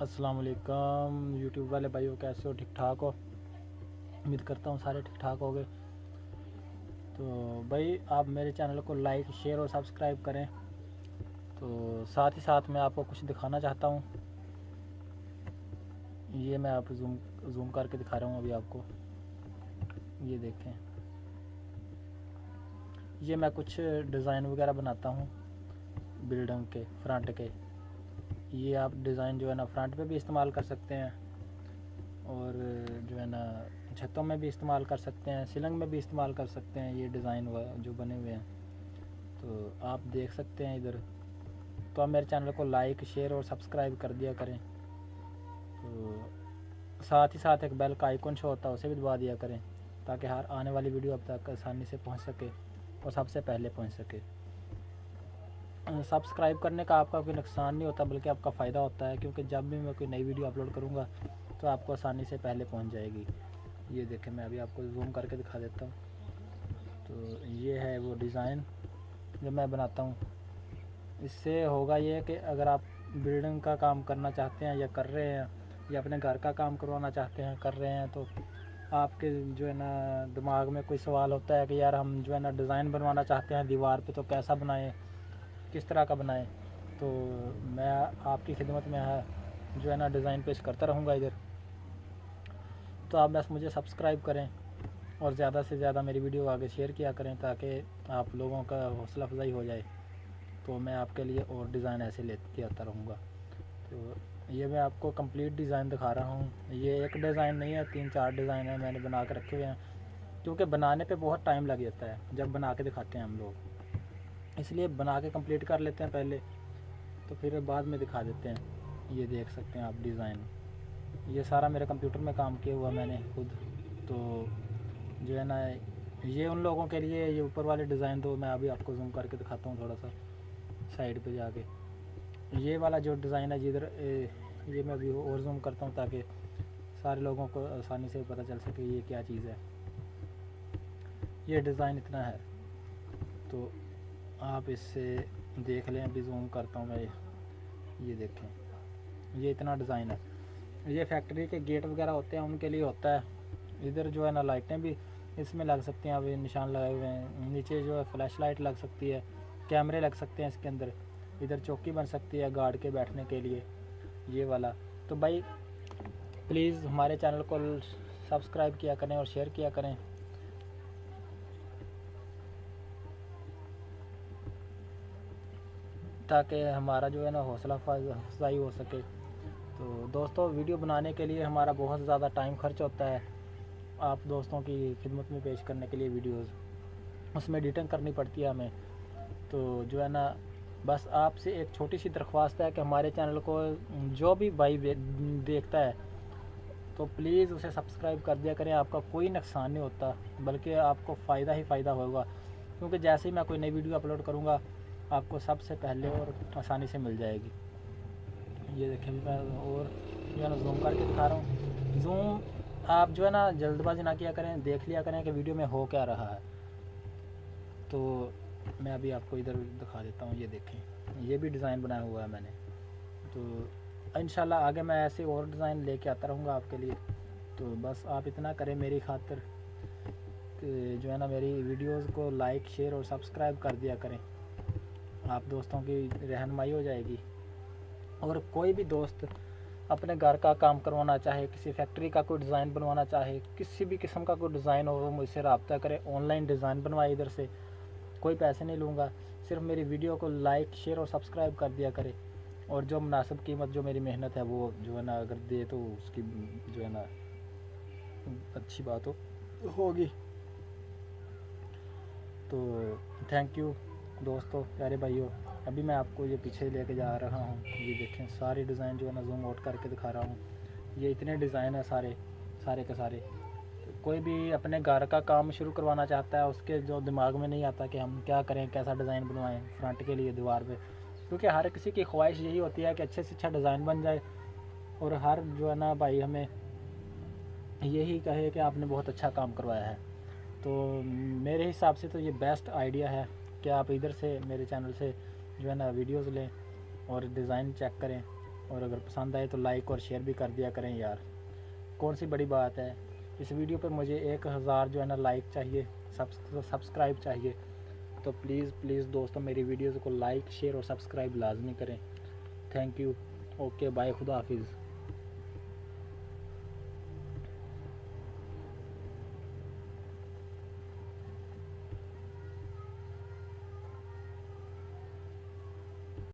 अस्सलाम वालेकुम यूट्यूब वाले भाइयों, कैसे हो? ठीक ठाक हो? उम्मीद करता हूँ सारे ठीक ठाक हो गए। तो भाई आप मेरे चैनल को लाइक शेयर और सब्सक्राइब करें। तो साथ ही साथ मैं आपको कुछ दिखाना चाहता हूँ। ये मैं आप जूम करके दिखा रहा हूँ अभी आपको। ये देखें, ये मैं कुछ डिज़ाइन वगैरह बनाता हूँ बिल्डिंग के फ्रंट के। ये आप डिज़ाइन जो है ना फ्रंट पे भी इस्तेमाल कर सकते हैं और जो है ना छतों में भी इस्तेमाल कर सकते हैं, सीलिंग में भी इस्तेमाल कर सकते हैं। ये डिज़ाइन जो बने हुए हैं तो आप देख सकते हैं इधर। तो आप मेरे चैनल को लाइक शेयर और सब्सक्राइब कर दिया करें। तो साथ ही साथ एक बेल का आइकन शो होता है, उसे भी दबा दिया करें ताकि हर आने वाली वीडियो अब तक आसानी से पहुंच सके और सबसे पहले पहुंच सके। सब्सक्राइब करने का आपका कोई नुकसान नहीं होता बल्कि आपका फ़ायदा होता है, क्योंकि जब भी मैं कोई नई वीडियो अपलोड करूँगा तो आपको आसानी से पहले पहुंच जाएगी। ये देखें, मैं अभी आपको जूम करके दिखा देता हूँ। तो ये है वो डिज़ाइन जो मैं बनाता हूँ। इससे होगा ये कि अगर आप बिल्डिंग का काम करना चाहते हैं या कर रहे हैं या अपने घर का काम करवाना चाहते हैं कर रहे हैं, तो आपके जो है ना दिमाग में कोई सवाल होता है कि यार हम जो है ना डिज़ाइन बनवाना चाहते हैं दीवार पे, तो कैसा बनाएं, किस तरह का बनाएं। तो मैं आपकी खिदमत में जो है ना डिज़ाइन पेश करता रहूँगा इधर। तो आप बस मुझे सब्सक्राइब करें और ज़्यादा से ज़्यादा मेरी वीडियो आगे शेयर किया करें ताकि आप लोगों का हौसला अफजाई हो जाए। तो मैं आपके लिए और डिज़ाइन ऐसे लेते आता रहूँगा। तो ये मैं आपको कंप्लीट डिज़ाइन दिखा रहा हूँ। ये एक डिज़ाइन नहीं है, 3-4 डिज़ाइन है मैंने बना के रखे हुए हैं, क्योंकि बनाने पे बहुत टाइम लग जाता है जब बना के दिखाते हैं हम लोग। इसलिए बना के कंप्लीट कर लेते हैं पहले, तो फिर बाद में दिखा देते हैं। ये देख सकते हैं आप डिज़ाइन, ये सारा मेरे कंप्यूटर में काम किया हुआ मैंने खुद। तो जो है ना ये उन लोगों के लिए ये ऊपर वाले डिज़ाइन, तो मैं अभी आपको जूम करके दिखाता हूँ थोड़ा सा साइड पे जाके। ये वाला जो डिज़ाइन है जिधर ये मैं अभी और जूम करता हूँ ताकि सारे लोगों को आसानी से पता चल सके ये क्या चीज़ है। ये डिज़ाइन इतना है, तो आप इससे देख लें। अभी जूम करता हूँ मैं, ये देखें, ये इतना डिज़ाइन है। ये फैक्ट्री के गेट वगैरह होते हैं उनके लिए होता है। इधर जो है ना लाइटें भी इसमें लग सकती हैं, अभी निशान लगाए हुए हैं। नीचे जो है फ्लैश लाइट लग सकती है, कैमरे लग सकते हैं इसके अंदर। इधर चौकी बन सकती है गार्ड के बैठने के लिए, ये वाला। तो भाई प्लीज़ हमारे चैनल को सब्सक्राइब किया करें और शेयर किया करें ताकि हमारा जो है ना हौसला अफजाई हो सके। तो दोस्तों, वीडियो बनाने के लिए हमारा बहुत ज़्यादा टाइम खर्च होता है आप दोस्तों की खिदमत में पेश करने के लिए वीडियोस, उसमें एडिटिंग करनी पड़ती है हमें। तो जो है ना बस आपसे एक छोटी सी दरख्वास्त है कि हमारे चैनल को जो भी भाई देखता है तो प्लीज़ उसे सब्सक्राइब कर दिया करें। आपका कोई नुकसान नहीं होता बल्कि आपको फ़ायदा ही फ़ायदा होगा, क्योंकि जैसे ही मैं कोई नई वीडियो अपलोड करूँगा आपको सबसे पहले और आसानी से मिल जाएगी। ये देखें, मैं और जो है ना जूम करके दिखा रहा हूँ। जूम आप जो है ना जल्दबाजी ना किया करें, देख लिया करें कि वीडियो में हो क्या रहा है। तो मैं अभी आपको इधर दिखा देता हूँ। ये देखें, ये भी डिज़ाइन बनाया हुआ है मैंने। तो इंशाल्लाह आगे मैं ऐसे और डिज़ाइन लेके आता रहूँगा आपके लिए। तो बस आप इतना करें मेरी खातिर कि जो है ना मेरी वीडियोज़ को लाइक शेयर और सब्सक्राइब कर दिया करें। आप दोस्तों की रहनुमाई हो जाएगी। और कोई भी दोस्त अपने घर का काम करवाना चाहे, किसी फैक्ट्री का कोई डिज़ाइन बनवाना चाहे, किसी भी किस्म का कोई डिज़ाइन हो, वो मुझसे रब्ता करे। ऑनलाइन डिज़ाइन बनवाए इधर से, कोई पैसे नहीं लूँगा। सिर्फ मेरी वीडियो को लाइक शेयर और सब्सक्राइब कर दिया करे, और जो मुनासिब कीमत जो मेरी मेहनत है वो जो है ना अगर दे तो उसकी जो है ना अच्छी बात होगी। तो थैंक यू दोस्तों, प्यारे भाइयों। अभी मैं आपको ये पीछे लेके जा रहा हूँ। ये देखें, सारे डिज़ाइन जो है ना जूम आउट करके दिखा रहा हूँ। ये इतने डिज़ाइन है सारे के सारे। तो कोई भी अपने घर का काम शुरू करवाना चाहता है, उसके जो दिमाग में नहीं आता कि हम क्या करें, कैसा डिज़ाइन बनवाएं फ्रंट के लिए दीवार पे, क्योंकि हर किसी की ख्वाहिश यही होती है कि अच्छे से अच्छा डिज़ाइन बन जाए और हर जो है ना भाई हमें यही कहे कि आपने बहुत अच्छा काम करवाया है। तो मेरे हिसाब से तो ये बेस्ट आइडिया है कि आप इधर से मेरे चैनल से जो है ना वीडियोस लें और डिज़ाइन चेक करें। और अगर पसंद आए तो लाइक और शेयर भी कर दिया करें यार, कौन सी बड़ी बात है। इस वीडियो पे मुझे 1000 जो है ना लाइक चाहिए, सब्सक्राइब चाहिए। तो प्लीज़ दोस्तों मेरी वीडियोज़ को लाइक शेयर और सब्सक्राइब लाजमी करें। Thank you. ओके बाय, खुदा हाफिज़।